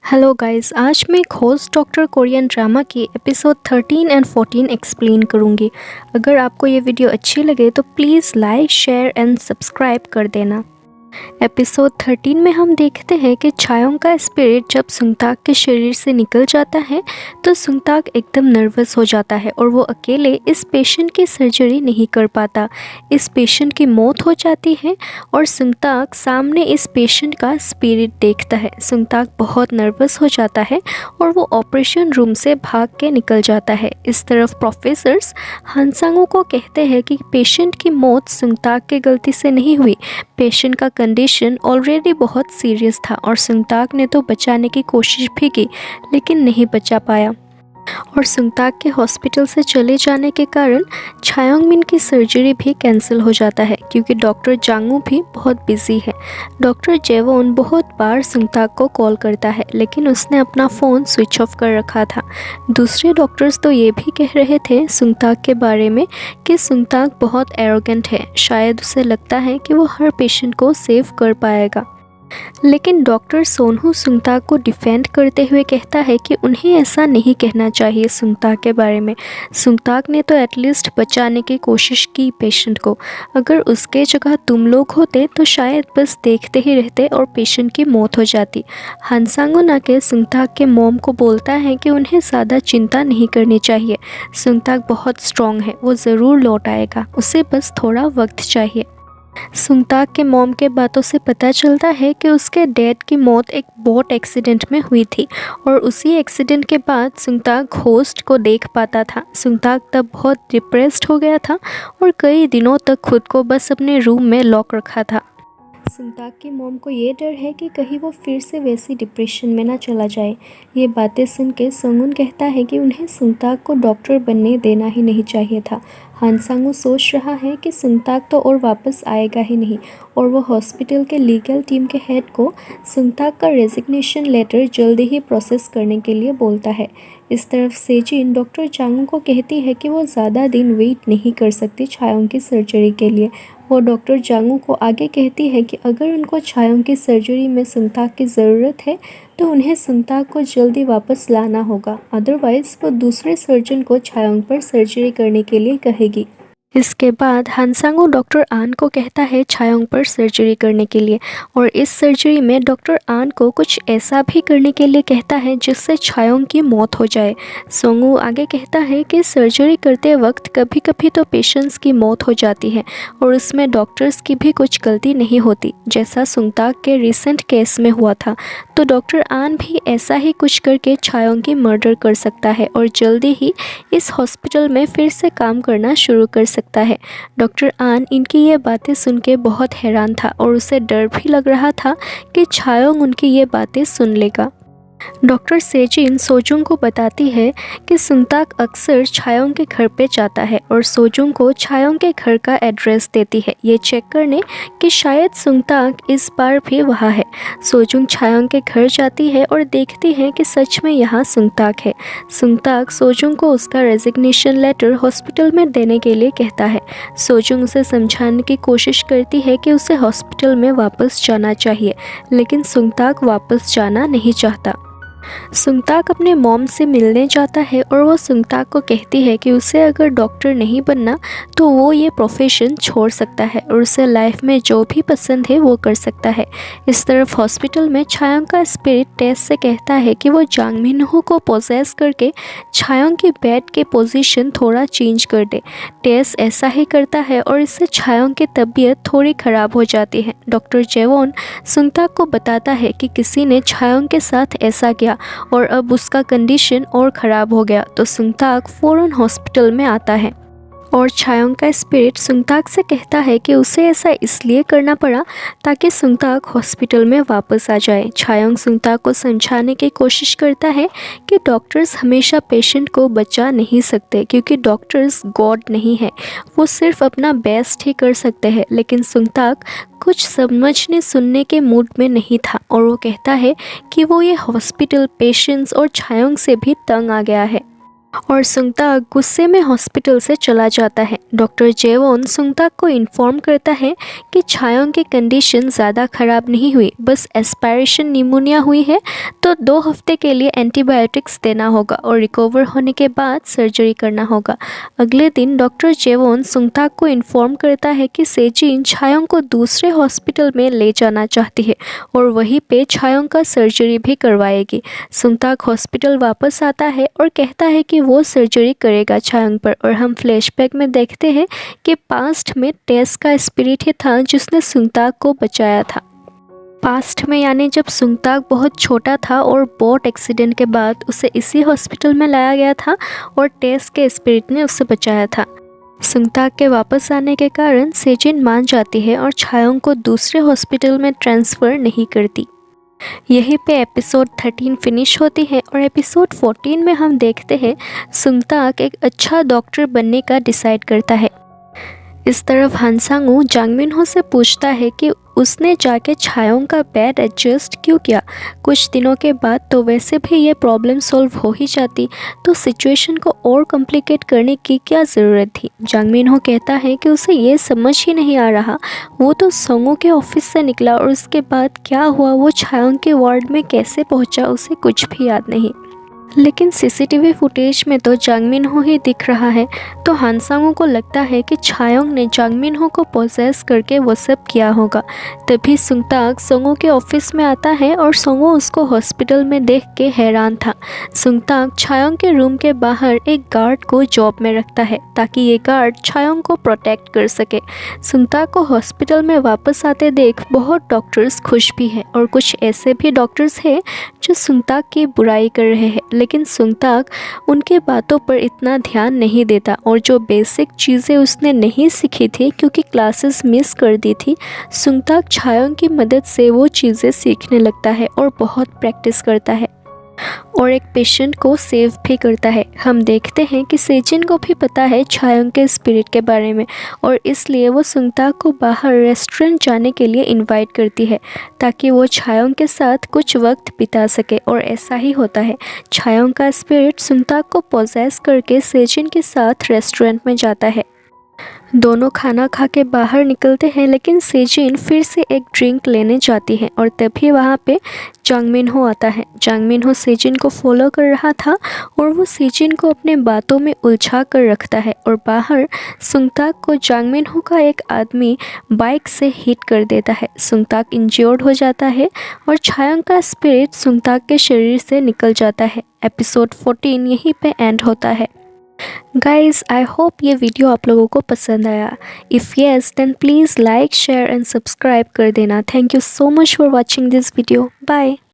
Hello guys, आज मैं एक होस्ट डॉक्टर कोरियन ड्रामा की एपिसोड 13 एंड 14 एक्सप्लेन करूंगी। अगर आपको ये वीडियो अच्छी लगे तो please like, share and subscribe कर देना। एपिसोड 13 में हम देखते हैं कि छायोंग का स्पिरिट जब सुंगताक के शरीर से निकल जाता है तो सुंगताक एकदम नर्वस हो जाता है और वो अकेले इस पेशेंट की सर्जरी नहीं कर पाता। इस पेशेंट की मौत हो जाती है और सुंगताक सामने इस पेशेंट का स्पिरिट देखता है। सुंगताक बहुत नर्वस हो जाता है और वो ऑपरेशन रूम से भाग के निकल जाता है। इस तरफ प्रोफेसर्स हानसांगो को कहते हैं कि पेशेंट की मौत सुंगताक की गलती से नहीं हुई। पेशेंट का कंडीशन ऑलरेडी बहुत सीरियस था और सुंगताक ने तो बचाने की कोशिश भी की लेकिन नहीं बचा पाया। और सुंगताक के हॉस्पिटल से चले जाने के कारण छायोंग मिन की सर्जरी भी कैंसिल हो जाता है क्योंकि डॉक्टर जांगू भी बहुत बिजी है। डॉक्टर जेवोन बहुत बार सुंगताक को कॉल करता है लेकिन उसने अपना फ़ोन स्विच ऑफ कर रखा था। दूसरे डॉक्टर्स तो ये भी कह रहे थे सुंगताक के बारे में कि सुंगताक बहुत एरोगेंट है, शायद उसे लगता है कि वो हर पेशेंट को सेव कर पाएगा। लेकिन डॉक्टर सोनहू सुंगताक को डिफेंड करते हुए कहता है कि उन्हें ऐसा नहीं कहना चाहिए सुंगताक के बारे में। सुंगताक ने तो एटलीस्ट बचाने की कोशिश की पेशेंट को। अगर उसके जगह तुम लोग होते तो शायद बस देखते ही रहते और पेशेंट की मौत हो जाती। हानसांगो नाके सुंगताक के मॉम को बोलता है कि उन्हें ज़्यादा चिंता नहीं करनी चाहिए। सुंगताक बहुत स्ट्रॉन्ग है, वो ज़रूर लौट आएगा, उसे बस थोड़ा वक्त चाहिए। सुंगताक के मॉम के बातों से पता चलता है कि उसके डैड की मौत एक बोट एक्सीडेंट में हुई थी और उसी एक्सीडेंट के बाद सुंगताक होस्ट को देख पाता था। सुंगताक तब बहुत डिप्रेस्ड हो गया था और कई दिनों तक खुद को बस अपने रूम में लॉक रखा था। सुंगताक की मॉम को ये डर है कि कहीं वो फिर से वैसी डिप्रेशन में ना चला जाए। ये बातें सुन के सोंगुन कहता है कि उन्हें सुंगताक को डॉक्टर बनने देना ही नहीं चाहिए था। हानसांगो सोच रहा है कि सुंगताक तो और वापस आएगा ही नहीं और वो हॉस्पिटल के लीगल टीम के हेड को सुंगताक का रेजिग्नेशन लेटर जल्दी ही प्रोसेस करने के लिए बोलता है। इस तरफ सेजिन डॉक्टर चांगू को कहती है कि वो ज़्यादा दिन वेट नहीं कर सकती छायोंग की सर्जरी के लिए। वो डॉक्टर जांगू को आगे कहती है कि अगर उनको छायोंग की सर्जरी में सुंगताक की ज़रूरत है तो उन्हें सुंगताक को जल्दी वापस लाना होगा, अदरवाइज़ वो दूसरे सर्जन को छायोंग पर सर्जरी करने के लिए कहेगी। इसके बाद हानसांगो डॉक्टर आन को कहता है छायोंग पर सर्जरी करने के लिए और इस सर्जरी में डॉक्टर आन को कुछ ऐसा भी करने के लिए कहता है जिससे छायोंग की मौत हो जाए। सोंगू आगे कहता है कि सर्जरी करते वक्त कभी कभी तो पेशेंट्स की मौत हो जाती है और उसमें डॉक्टर्स की भी कुछ गलती नहीं होती, जैसा सुंगताक के रिसेंट केस में हुआ था। तो डॉक्टर आन भी ऐसा ही कुछ करके छायोंग की मर्डर कर सकता है और जल्दी ही इस हॉस्पिटल में फिर से काम करना शुरू कर सकता है। डॉक्टर आन इनकी ये बातें सुन के बहुत हैरान था और उसे डर भी लग रहा था कि छायोंग उनकी ये बातें सुन लेगा। डॉक्टर सेजिन सोजुंग को बताती है कि सुंगताक अक्सर छायोंग के घर पे जाता है और सोजुंग को छायोंग के घर का एड्रेस देती है, ये चेक करने कि शायद सुंगताक इस बार भी वहाँ है। सोजुंग छायोंग के घर जाती है और देखती है कि सच में यहाँ सुंगताक है। सुंगताक सोजुंग को उसका रेजिग्नेशन लेटर हॉस्पिटल में देने के लिए कहता है। सोजुंग उसे समझाने की कोशिश करती है कि उसे हॉस्पिटल में वापस जाना चाहिए, लेकिन सुंगताक वापस जाना नहीं चाहता। सुंगताक अपने मॉम से मिलने जाता है और वो सुंगताक को कहती है कि उसे अगर डॉक्टर नहीं बनना तो वो ये प्रोफेशन छोड़ सकता है और उसे लाइफ में जो भी पसंद है वो कर सकता है। इस तरफ हॉस्पिटल में छायोंग का स्पिरिट टेस से कहता है कि वो जांग मिनहू को पोजेस करके छायोंग की बेड के पोजीशन थोड़ा चेंज कर दे। टेस ऐसा ही करता है और इससे छायोंग की तबीयत थोड़ी ख़राब हो जाती है। डॉक्टर जेवोन सुंगताक को बताता है कि किसी ने छायोंग के साथ ऐसा किया और अब उसका कंडीशन और ख़राब हो गया, तो सुंगताक फ़ौरन हॉस्पिटल में आता है और छायोंग का स्पिरिट सुंगताक से कहता है कि उसे ऐसा इसलिए करना पड़ा ताकि सुंगताक हॉस्पिटल में वापस आ जाए। छायोंग सुंगताक को समझाने की कोशिश करता है कि डॉक्टर्स हमेशा पेशेंट को बचा नहीं सकते क्योंकि डॉक्टर्स गॉड नहीं है, वो सिर्फ अपना बेस्ट ही कर सकते हैं। लेकिन सुंगताक कुछ समझने सुनने के मूड में नहीं था और वो कहता है कि वो ये हॉस्पिटल, पेशेंट्स और छायोंग से भी तंग आ गया है। और सुंगताक गुस्से में हॉस्पिटल से चला जाता है। डॉक्टर जेवॉन सुंगताक को इन्फॉर्म करता है कि छायोंग की कंडीशन ज़्यादा ख़राब नहीं हुई, बस एस्पायरेशन निमोनिया हुई है, तो 2 हफ्ते के लिए एंटीबायोटिक्स देना होगा और रिकवर होने के बाद सर्जरी करना होगा। अगले दिन डॉक्टर जेवॉन सुंगताक को इन्फॉर्म करता है कि सेजिन छायोंग को दूसरे हॉस्पिटल में ले जाना चाहती है और वहीं पे छायोंग का सर्जरी भी करवाएगी। सुंगताक हॉस्पिटल वापस आता है और कहता है कि वो सर्जरी करेगा छायोंग पर, और हम फ्लैशबैक में देखते हैं कि पास्ट में टेस का स्पिरिट ही था जिसने सुंगताक को बचाया था। पास्ट में यानी जब सुंगताक बहुत छोटा था और बोट एक्सीडेंट के बाद उसे इसी हॉस्पिटल में लाया गया था और टेस के स्पिरिट ने उसे बचाया था। सुंगताक के वापस आने के कारण सेजिन मान जाती है और छायोंग को दूसरे हॉस्पिटल में ट्रांसफ़र नहीं करती। यहीं पे एपिसोड 13 फिनिश होती है और एपिसोड 14 में हम देखते हैं सुंगताक एक अच्छा डॉक्टर बनने का डिसाइड करता है। इस तरफ हानसांगू जांग मिनहो से पूछता है कि उसने जाके छायोंग का बेड एडजस्ट क्यों किया। कुछ दिनों के बाद तो वैसे भी ये प्रॉब्लम सॉल्व हो ही जाती, तो सिचुएशन को और कॉम्प्लिकेट करने की क्या ज़रूरत थी। जांग मिनहो कहता है कि उसे ये समझ ही नहीं आ रहा, वो तो सोंगू के ऑफिस से निकला और उसके बाद क्या हुआ, वो छायोंग के वार्ड में कैसे पहुंचा, उसे कुछ भी याद नहीं। लेकिन सीसीटीवी फुटेज में तो जांग मिनहो ही दिख रहा है, तो हानसांगू को लगता है कि छायोंग ने जांग मिनहो को पोजेस करके वो सब किया होगा। तभी सुंगताक सोंगू के ऑफिस में आता है और सोंगू उसको हॉस्पिटल में देख के हैरान था। सुंगताक छायोंग के रूम के बाहर एक गार्ड को जॉब में रखता है ताकि ये गार्ड छायोंग को प्रोटेक्ट कर सके। सुंगताक को हॉस्पिटल में वापस आते देख बहुत डॉक्टर्स खुश भी हैं और कुछ ऐसे भी डॉक्टर्स हैं जो सुंगताक की बुराई कर रहे हैं, लेकिन सुंगताक उनके बातों पर इतना ध्यान नहीं देता और जो बेसिक चीज़ें उसने नहीं सीखी थी क्योंकि क्लासेस मिस कर दी थी, सुंगताक छायोंग की मदद से वो चीज़ें सीखने लगता है और बहुत प्रैक्टिस करता है और एक पेशेंट को सेव भी करता है। हम देखते हैं कि सेजिन को भी पता है छायोंग के स्पिरिट के बारे में और इसलिए वो सुंगताक को बाहर रेस्टोरेंट जाने के लिए इनवाइट करती है ताकि वो छायोंग के साथ कुछ वक्त बिता सके, और ऐसा ही होता है। छायोंग का स्पिरिट सुंगताक को पोजेस करके सेजिन के साथ रेस्टोरेंट में जाता है। दोनों खाना खा के बाहर निकलते हैं, लेकिन सेजिन फिर से एक ड्रिंक लेने जाती है और तभी वहाँ पे जांग मिनहो आता है। जांग मिनहो सेजिन को फॉलो कर रहा था और वो सेजिन को अपने बातों में उलझा कर रखता है और बाहर सुंगताक को जांग मिनहो का एक आदमी बाइक से हिट कर देता है। सुंगताक इंज्योर्ड हो जाता है और छायोंग का स्पिरिट सुंगताक के शरीर से निकल जाता है। एपिसोड 14 यहीं पे एंड होता है। गाइज, आई होप ये वीडियो आप लोगों को पसंद आया। If yes then please like share and subscribe कर देना। Thank you so much for watching this video. Bye.